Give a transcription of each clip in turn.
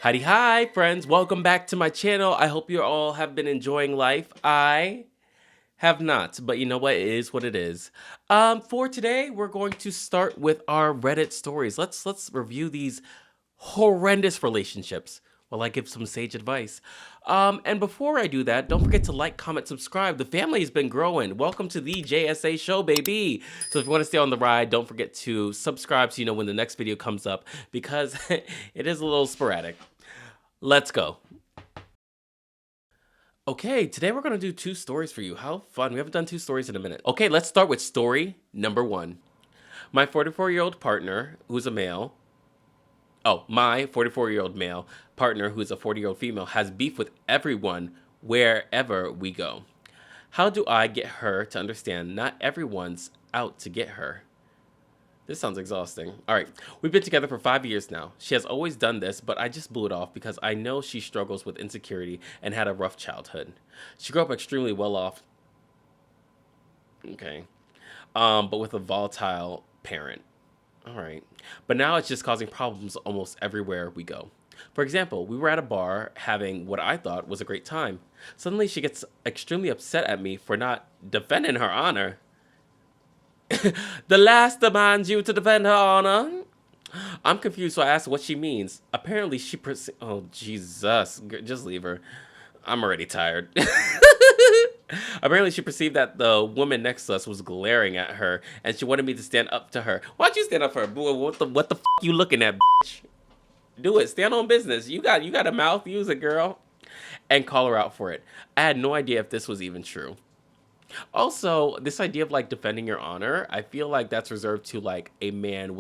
Howdy, hi, friends. Welcome back to my channel. I hope you all have been enjoying life. I have not, but you know what? It is what it is. For today, we're going to start with our Reddit stories. Let's review these horrendous relationships while I give some sage advice. And before I do that, don't forget to like, comment, subscribe. The family has been growing. Welcome to the JSA Show, baby. So if you want to stay on the ride, don't forget to subscribe so you know when the next video comes up because it is a little sporadic. Let's go. Okay, today we're going to do 2 stories for you. How fun. We haven't done 2 stories in a minute. Okay, let's start with story number 1. My 44-year-old partner, who's a male, my 44-year-old male partner, who's a 40-year-old female, has beef with everyone wherever we go. How do I get her to understand not everyone's out to get her? This sounds exhausting. All right, we've been together for 5 years now. She has always done this, but I just blew it off because I know she struggles with insecurity and had a rough childhood. She grew up extremely well off. Okay. But with a volatile parent. All right. But now it's just causing problems almost everywhere we go. For example, we were at a bar having what I thought was a great time. Suddenly she gets extremely upset at me for not defending her honor. The last demands you to defend her honor. I'm confused, so I asked what she means. Apparently, oh, Jesus. Just leave her. I'm already tired. Apparently, she perceived that the woman next to us was glaring at her, and she wanted me to stand up to her. Why'd you stand up for her? What the f*** you looking at, bitch? Do it. Stand on business. You got a mouth. Use it, girl. And call her out for it. I had no idea if this was even true. Also, this idea of like defending your honor, I feel like that's reserved to like a man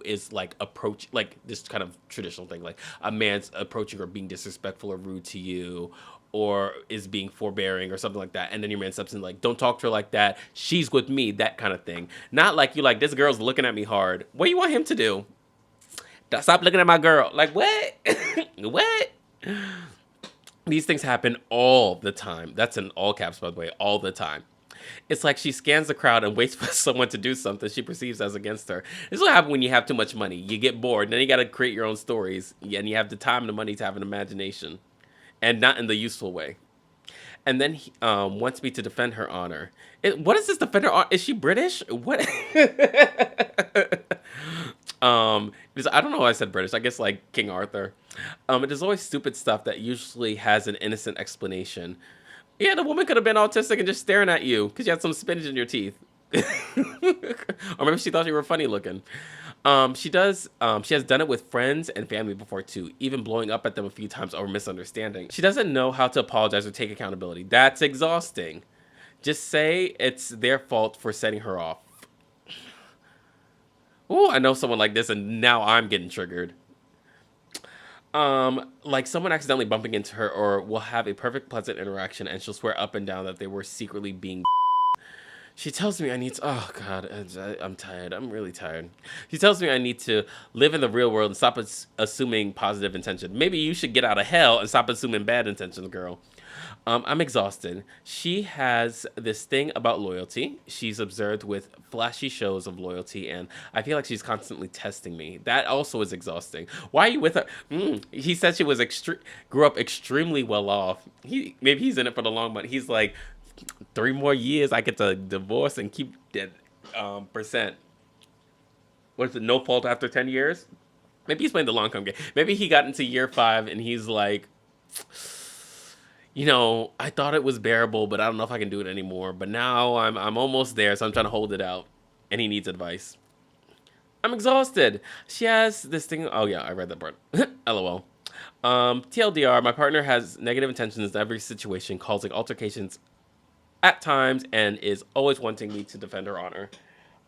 is like approach like this kind of traditional thing, like a man's approaching or being disrespectful or rude to you, or is being forbearing or something like that, and then your man steps in like, don't talk to her like that. She's with me, that kind of thing. Not like you like this girl's looking at me hard. What do you want him to do? Stop looking at my girl. Like what? What? These things happen all the time. That's in all caps, by the way, all the time. It's like she scans the crowd and waits for someone to do something she perceives as against her. This is what happens when you have too much money. You get bored, and then you got to create your own stories, and you have the time and the money to have an imagination, and not in the useful way. And then he wants me to defend her honor. What is this defend her honor? Is she British? What? I don't know why I said British. I guess like King Arthur. It is always stupid stuff that usually has an innocent explanation. Yeah, the woman could have been autistic and just staring at you because you had some spinach in your teeth. Or maybe she thought you were funny looking. She has done it with friends and family before too, even blowing up at them a few times over misunderstanding. She doesn't know how to apologize or take accountability. That's exhausting. Just say it's their fault for setting her off. Oh, I know someone like this, and now I'm getting triggered. Like someone accidentally bumping into her, or will have a perfect pleasant interaction, and she'll swear up and down that they were secretly being. She tells me I need to, oh God, I'm tired. I'm really tired. She tells me I need to live in the real world and stop assuming positive intention. Maybe you should get out of hell and stop assuming bad intentions, girl. I'm exhausted. She has this thing about loyalty. She's observed with flashy shows of loyalty, and I feel like she's constantly testing me. That also is exhausting. Why are you with her? He said she was grew up extremely well off. Maybe he's in it for the long run. He's like, 3 more years, I get to divorce and keep that percent. What is it? No fault after 10 years? Maybe he's playing the long-term game. Maybe he got into year 5 and he's like, you know, I thought it was bearable, but I don't know if I can do it anymore. But now I'm almost there, so I'm trying to hold it out. And he needs advice. I'm exhausted. She has this thing. Oh, yeah, I read that part. LOL. TLDR, my partner has negative intentions in every situation, causing altercations at times, and is always wanting me to defend her honor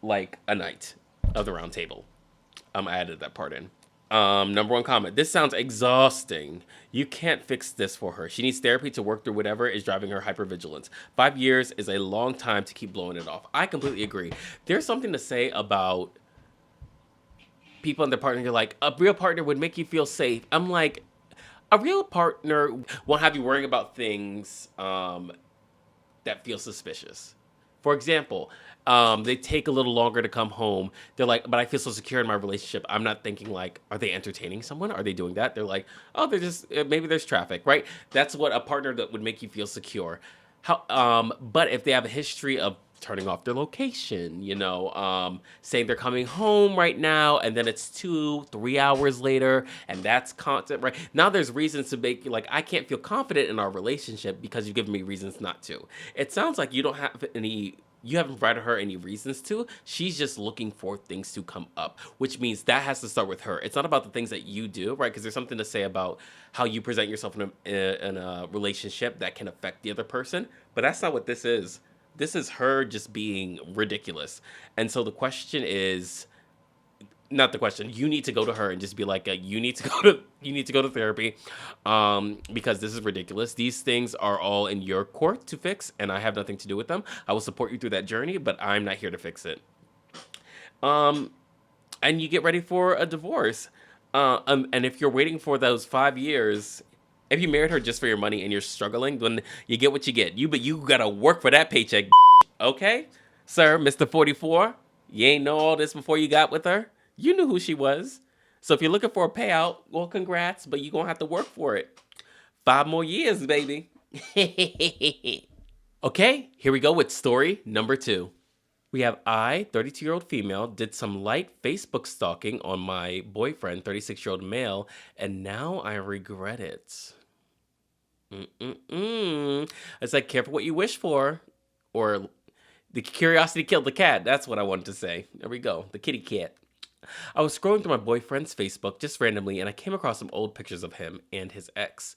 like a knight of the round table. I added that part in. Number 1 comment. This sounds exhausting. You can't fix this for her. She needs therapy to work through whatever is driving her hypervigilance. 5 years is a long time to keep blowing it off. I completely agree. There's something to say about people and their partner. You're like, a real partner would make you feel safe. I'm like, a real partner won't have you worrying about things that feel suspicious. For example, they take a little longer to come home. They're like, but I feel so secure in my relationship. I'm not thinking like, are they entertaining someone? Are they doing that? They're like, oh, they're just maybe there's traffic, right? That's what a partner that would make you feel secure. But if they have a history of turning off their location, saying they're coming home right now, and then it's 2, 3 hours later, and that's constant, right? Now there's reasons to make like I can't feel confident in our relationship because you've given me reasons not to. It sounds like you haven't provided her any reasons to. She's just looking for things to come up, which means that has to start with her. It's not about the things that you do, right? Because there's something to say about how you present yourself in a relationship that can affect the other person. But that's not what this is. This is her just being ridiculous. And so the question is, not the question. You need to go to her and just be like, you need to go to therapy, because this is ridiculous. These things are all in your court to fix, and I have nothing to do with them. I will support you through that journey, but I'm not here to fix it. Um, and you get ready for a divorce. And if you're waiting for those 5 years, if you married her just for your money and you're struggling, then you get what you get. But you gotta work for that paycheck, okay, sir, Mr. 44. You ain't know all this before you got with her. You knew who she was. So if you're looking for a payout, well, congrats, but you're going to have to work for it. 5 more years, baby. Okay, here we go with story number 2. We have 32-year-old female, did some light Facebook stalking on my boyfriend, 36-year-old male, and now I regret it. It's like, careful what you wish for. Or the curiosity killed the cat. That's what I wanted to say. There we go. The kitty cat. I was scrolling through my boyfriend's Facebook just randomly, and I came across some old pictures of him and his ex.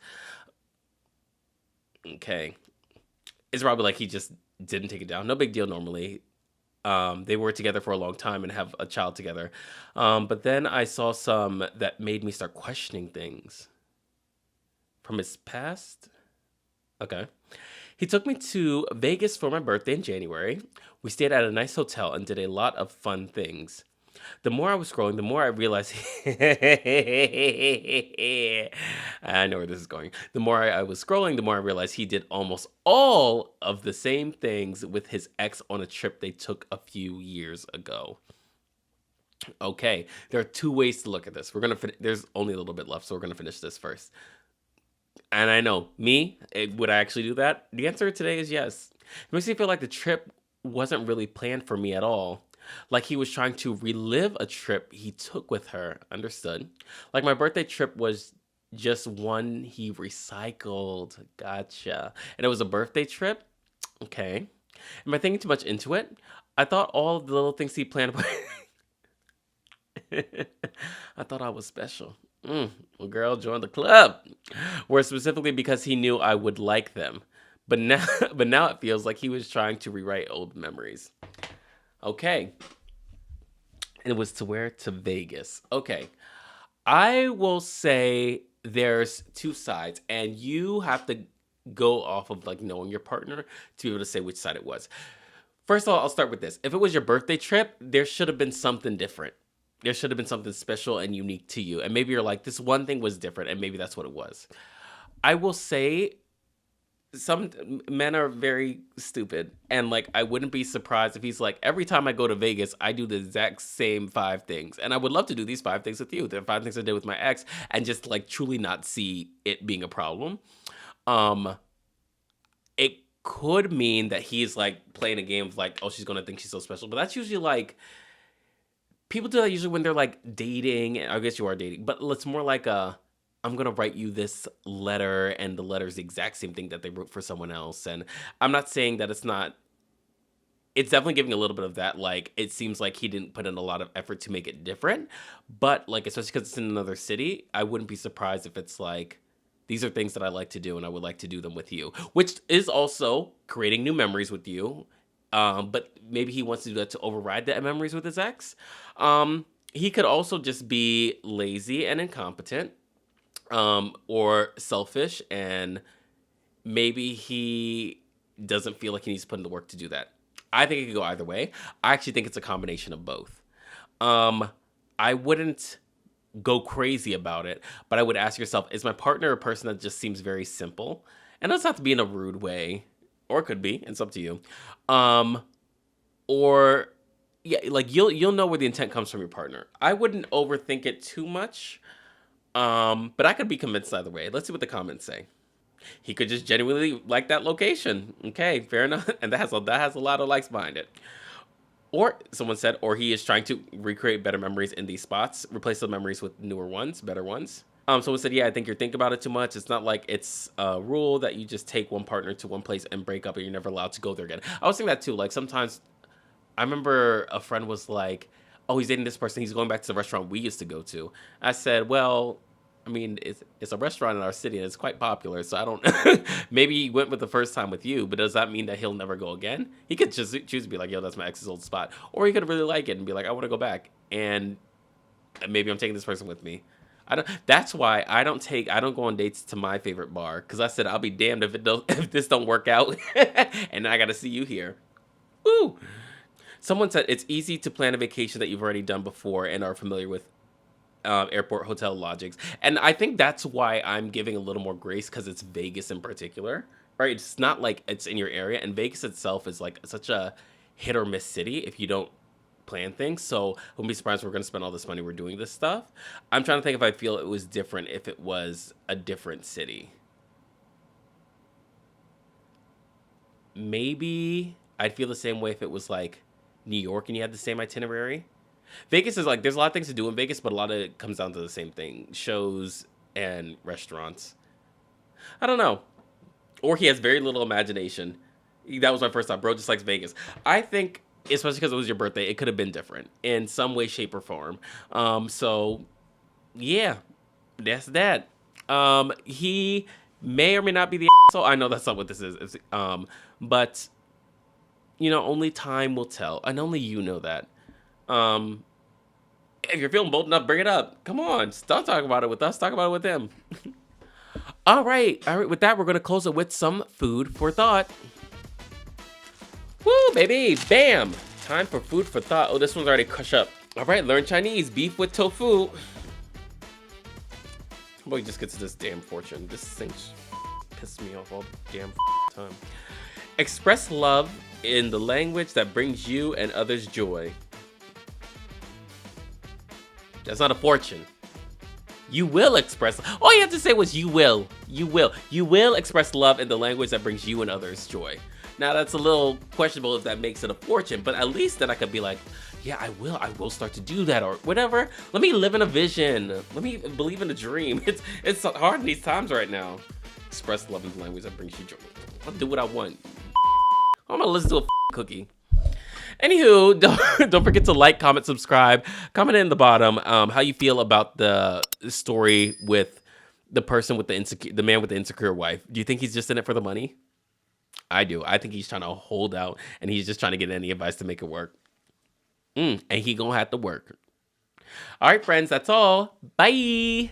Okay. It's probably like he just didn't take it down. No big deal normally. They were together for a long time and have a child together. But then I saw some that made me start questioning things from his past. Okay. He took me to Vegas for my birthday in January. We stayed at a nice hotel and did a lot of fun things. The more I was scrolling, the more I realized. I know where this is going. The more I was scrolling, the more I realized he did almost all of the same things with his ex on a trip they took a few years ago. Okay, there are 2 ways to look at this. There's only a little bit left, so we're gonna finish this first. And I know, would I actually do that? The answer today is yes. It makes me feel like the trip wasn't really planned for me at all. Like he was trying to relive a trip he took with her. Understood. Like my birthday trip was just one he recycled. Gotcha. And it was a birthday trip? Okay. Am I thinking too much into it? I thought all of the little things he planned. I thought I was special. Well, girl, join the club. Were specifically because he knew I would like them. But now it feels like he was trying to rewrite old memories. Okay. It was to Vegas. Okay. I will say there's 2 sides, and you have to go off of like knowing your partner to be able to say which side it was. First of all, I'll start with this. If it was your birthday trip, there should have been something different. There should have been something special and unique to you. And maybe you're like, this one thing was different, and maybe that's what it was. I will say some men are very stupid, and like I wouldn't be surprised if he's like, every time I go to Vegas I do the exact same 5 things, and I would love to do these 5 things with you, the 5 things I did with my ex, and just like truly not see it being a problem. It could mean that he's like playing a game of like, oh, she's gonna think she's so special, but that's usually like people do that usually when they're like dating. I guess you are dating, but it's more like I'm going to write you this letter, and the letter's the exact same thing that they wrote for someone else. And I'm not saying that it's definitely giving a little bit of that. Like, it seems like he didn't put in a lot of effort to make it different, but like, especially because it's in another city, I wouldn't be surprised if it's like, these are things that I like to do, and I would like to do them with you, which is also creating new memories with you. But maybe he wants to do that to override the memories with his ex. He could also just be lazy and incompetent. Or selfish, and maybe he doesn't feel like he needs to put in the work to do that. I think it could go either way. I actually think it's a combination of both. I wouldn't go crazy about it, but I would ask yourself, is my partner a person that just seems very simple? And it doesn't have to be in a rude way, or it could be, it's up to you. or yeah, like you'll know where the intent comes from your partner. I wouldn't overthink it too much. But I could be convinced either way. Let's see what the comments say. He could just genuinely like that location. Okay, fair enough. And that has a lot of likes behind it. Or someone said, or he is trying to recreate better memories in these spots, replace the memories with newer ones, better ones. Someone said, yeah, I think you're thinking about it too much. It's not like it's a rule that you just take one partner to one place and break up and you're never allowed to go there again. I was thinking that too. Like sometimes I remember a friend was like, oh, he's dating this person. He's going back to the restaurant we used to go to. I said, well, I mean, it's a restaurant in our city and it's quite popular. So I don't, maybe he went with the first time with you, but does that mean that he'll never go again? He could just choose to be like, yo, that's my ex's old spot. Or he could really like it and be like, I want to go back. And maybe I'm taking this person with me. That's why I don't go on dates to my favorite bar. Cause I said, I'll be damned if this don't work out and I got to see you here. Woo. Someone said it's easy to plan a vacation that you've already done before and are familiar with airport hotel logics. And I think that's why I'm giving a little more grace because it's Vegas in particular, right? It's not like it's in your area. And Vegas itself is like such a hit or miss city if you don't plan things. So I wouldn't be surprised we're going to spend all this money. We're doing this stuff. I'm trying to think if I feel it was different if it was a different city. Maybe I'd feel the same way if it was like New York and you had the same itinerary. Vegas is like, there's a lot of things to do in Vegas, but a lot of it comes down to the same thing: shows and restaurants. I don't know. Or he has very little imagination. That was my first thought. Bro just likes Vegas. I think, especially because it was your birthday, it could have been different in some way, shape, or form. So, yeah, that's that. He may or may not be the asshole. I know that's not what this is. But, only time will tell. And only you know that. If you're feeling bold enough, bring it up. Come on, don't talk about it with us. Talk about it with them. All right. With that, we're gonna close it with some food for thought. Woo, baby, bam! Time for food for thought. Oh, this one's already crushed up. All right, learn Chinese. Beef with tofu. How about we just get to this damn fortune? This thing pisses me off all damn time. Express love in the language that brings you and others joy. That's not a fortune. You will express. All you have to say was you will. You will. You will express love in the language that brings you and others joy. Now that's a little questionable if that makes it a fortune, but at least then I could be like, yeah, I will. I will start to do that or whatever. Let me live in a vision. Let me believe in a dream. It's hard in these times right now. Express love in the language that brings you joy. I'll do what I want. I'm gonna listen to a cookie. Anywho, don't forget to like, comment, subscribe. Comment in the bottom how you feel about the story with the person with the man with the insecure wife. Do you think he's just in it for the money? I do. I think he's trying to hold out and he's just trying to get any advice to make it work. And he gonna have to work. All right, friends, that's all. Bye.